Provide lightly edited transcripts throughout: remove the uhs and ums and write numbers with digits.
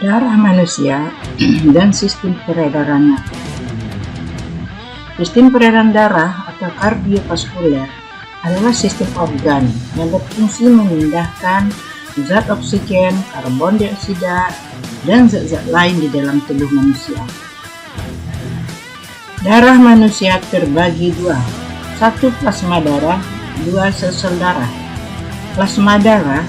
Darah manusia dan sistem peredarannya. Sistem peredaran darah atau kardiovaskuler adalah sistem organ yang berfungsi memindahkan zat oksigen, karbon dioksida, dan zat-zat lain di dalam tubuh manusia. Darah manusia terbagi dua, satu plasma darah, dua sel darah. Plasma darah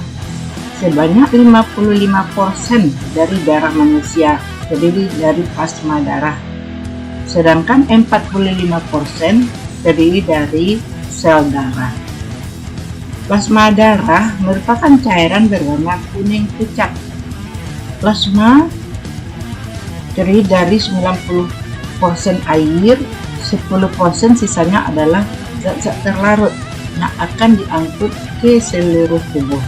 sebanyak 55% dari darah manusia terdiri dari plasma darah, sedangkan 45% terdiri dari sel darah. Plasma darah merupakan cairan berwarna kuning pucat. Plasma terdiri dari 90% air, 10% sisanya adalah zat-zat terlarut yang akan diangkut ke seluruh tubuh.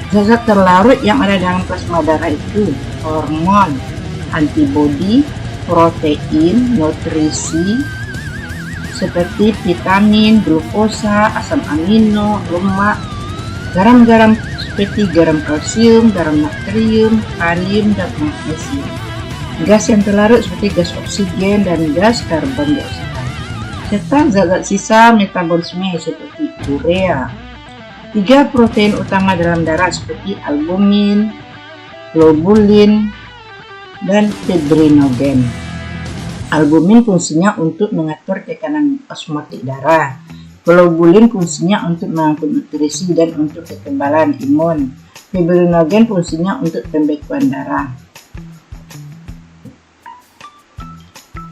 Zat-zat terlarut yang ada dalam plasma darah itu hormon, antibodi, protein, nutrisi seperti vitamin, glukosa, asam amino, lemak, garam-garam seperti garam kalsium, garam natrium, kalium, dan magnesium. Gas yang terlarut seperti gas oksigen dan gas karbon dioksida, serta zat-zat sisa metabolisme seperti urea. 3 protein utama dalam darah seperti albumin, globulin, dan fibrinogen. Albumin fungsinya untuk mengatur tekanan osmotik darah. Globulin fungsinya untuk mengangkut nutrisi dan untuk kekebalan imun. Fibrinogen fungsinya untuk pembekuan darah.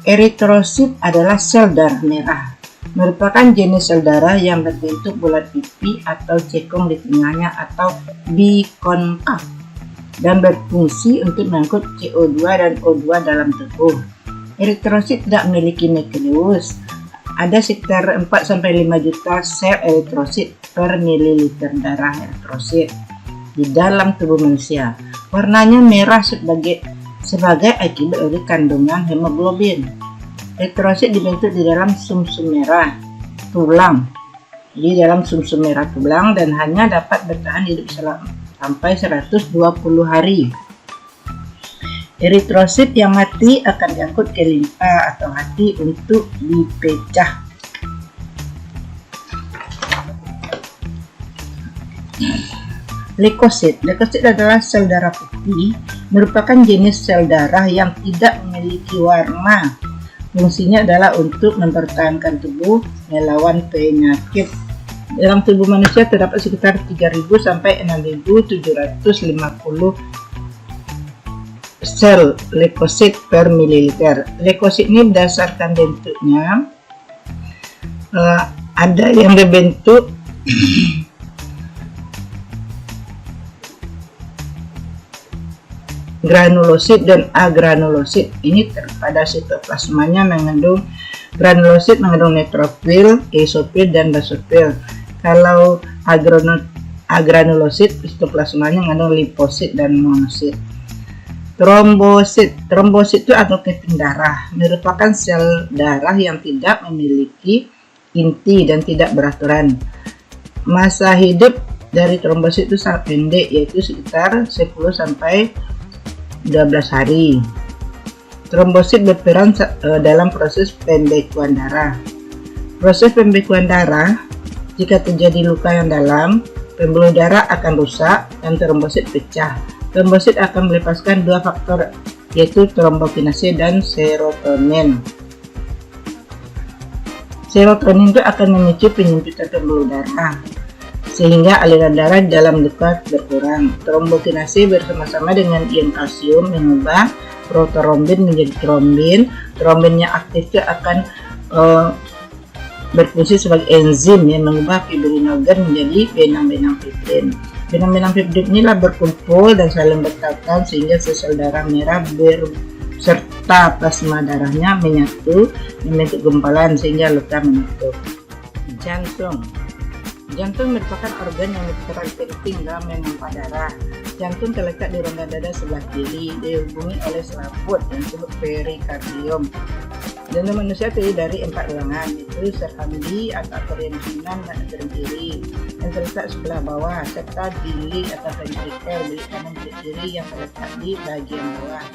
Eritrosit adalah sel darah merah. Merupakan jenis sel darah yang berbentuk bulat pipi atau cekung di tengahnya atau bikonkav dan berfungsi untuk mengangkut CO2 dan O2 dalam tubuh. Eritrosit tidak memiliki nukleus. Ada sekitar 4-5 juta sel eritrosit per mililiter darah eritrosit di dalam tubuh manusia. Warnanya merah sebagai akibat dari kandungan hemoglobin. Eritrosit dibentuk di dalam sumsum merah tulang, dan hanya dapat bertahan hidup sampai 120 hari. Eritrosit yang mati akan diangkut ke limpa atau hati untuk dipecah. Leukosit adalah sel darah putih, merupakan jenis sel darah yang tidak memiliki warna. Fungsinya adalah untuk mempertahankan tubuh melawan penyakit. Dalam tubuh manusia terdapat sekitar 3.000 sampai 6.750 sel leukosit per mililiter. Leukosit ini berdasarkan bentuknya, ada yang berbentuk granulosit dan agranulosit. Ini pada sitoplasmanya mengandung granulosit, mengandung neutrofil, eosinophil, dan basofil. Kalau agranulosit, sitoplasmanya mengandung limfosit dan monosit. Trombosit itu atau keting darah, merupakan sel darah yang tidak memiliki inti dan tidak beraturan. Masa hidup dari trombosit itu sangat pendek, yaitu sekitar 10 sampai 12 hari. Trombosit berperan dalam proses pembekuan darah. Proses pembekuan darah, jika terjadi luka yang dalam, pembuluh darah akan rusak dan trombosit pecah. Trombosit akan melepaskan 2 faktor, yaitu trombokinase dan serotonin. Serotonin itu akan memicu penyempitan pembuluh darah, sehingga aliran darah dalam luka berkurang. Trombokinase bersama-sama dengan ion kalsium mengubah protorombin menjadi trombin. Trombin yang aktif itu akan berfungsi sebagai enzim yang mengubah fibrinogen menjadi benang-benang fibrin. Benang-benang fibrin inilah berkumpul dan saling berkaitan sehingga sel darah merah serta plasma darahnya menyatu membentuk gumpalan sehingga luka menutup. Jantung merupakan organ yang berperan penting dalam memompa darah. Jantung terletak di rongga dada sebelah kiri, dihubungi oleh selaput yang disebut perikardium. Jantung manusia terdiri dari 4 ruangan, yaitu serambi atau area kanan dan area kiri yang terletak sebelah bawah, serta bilik atau ventrikel bilik kanan bilik kiri yang terletak di bagian bawah.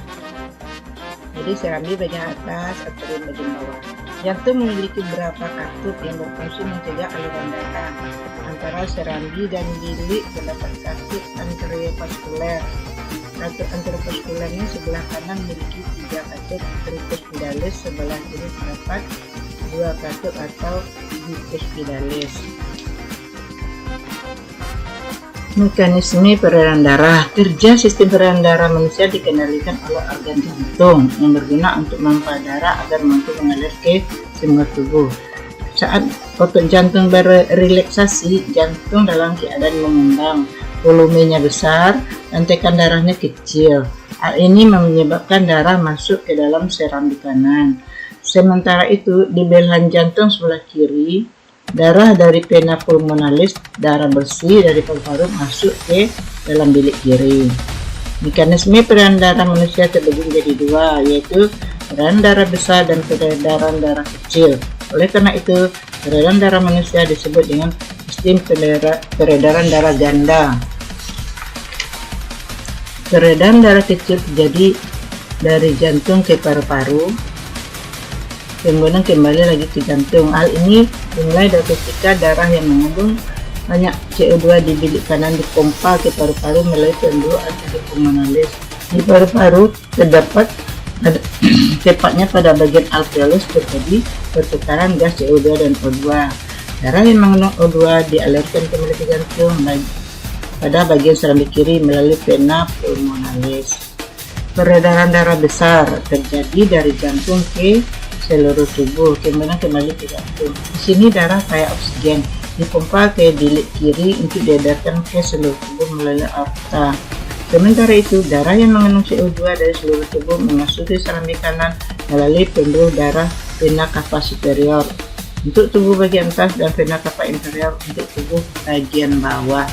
Jadi serambi bagian atas, arterium bagian bawah. Jantung memiliki beberapa katup yang berfungsi mencegah aliran darah. Antara serambi dan bilik terdapat katup anteriovaskuler. Katup anteriovaskulernya sebelah kanan memiliki 3 katup, tricuspidalis, sebelah kiri terdapat 2 katup atau bicuspidalis. Mekanisme peredaran darah. Kerja sistem peredaran darah manusia dikendalikan oleh organ jantung yang berguna untuk memompa darah agar mampu mengalir ke semua tubuh. Saat otot jantung berrelaksasi, jantung dalam keadaan mengembang, volumenya besar dan tekanan darahnya kecil. Hal ini menyebabkan darah masuk ke dalam serambi kanan. Sementara itu, di belahan jantung sebelah kiri, darah dari vena pulmonalis, darah bersih dari paru-paru masuk ke dalam bilik kiri. Mekanisme peredaran darah manusia terbagi menjadi 2, yaitu peredaran darah besar dan peredaran darah kecil. Oleh karena itu, peredaran darah manusia disebut dengan sistem peredaran darah ganda. Peredaran darah kecil terjadi dari jantung ke paru-paru, kemudian kembali lagi ke jantung. Hal ini dimulai dari ketika darah yang mengandung banyak CO2 di bilik kanan dipompa ke paru-paru melalui pembuluh arteri pulmonalis. Di paru-paru terdapat tepatnya pada bagian alveolus terjadi pertukaran gas CO2 dan O2. Darah yang mengandung O2 dialirkan kembali ke jantung pada bagian serambi kiri melalui vena pulmonalis. Peredaran darah besar terjadi dari jantung ke seluruh tubuh, kemudian kembali ke jantung. Di sini darah kaya oksigen dipompa ke bilik kiri untuk diedarkan ke seluruh tubuh melalui aorta. Sementara itu, darah yang mengandung CO2 dari seluruh tubuh memasuki serambi kanan melalui pembuluh darah vena cava superior untuk tubuh bagian atas dan vena cava inferior untuk tubuh bagian bawah.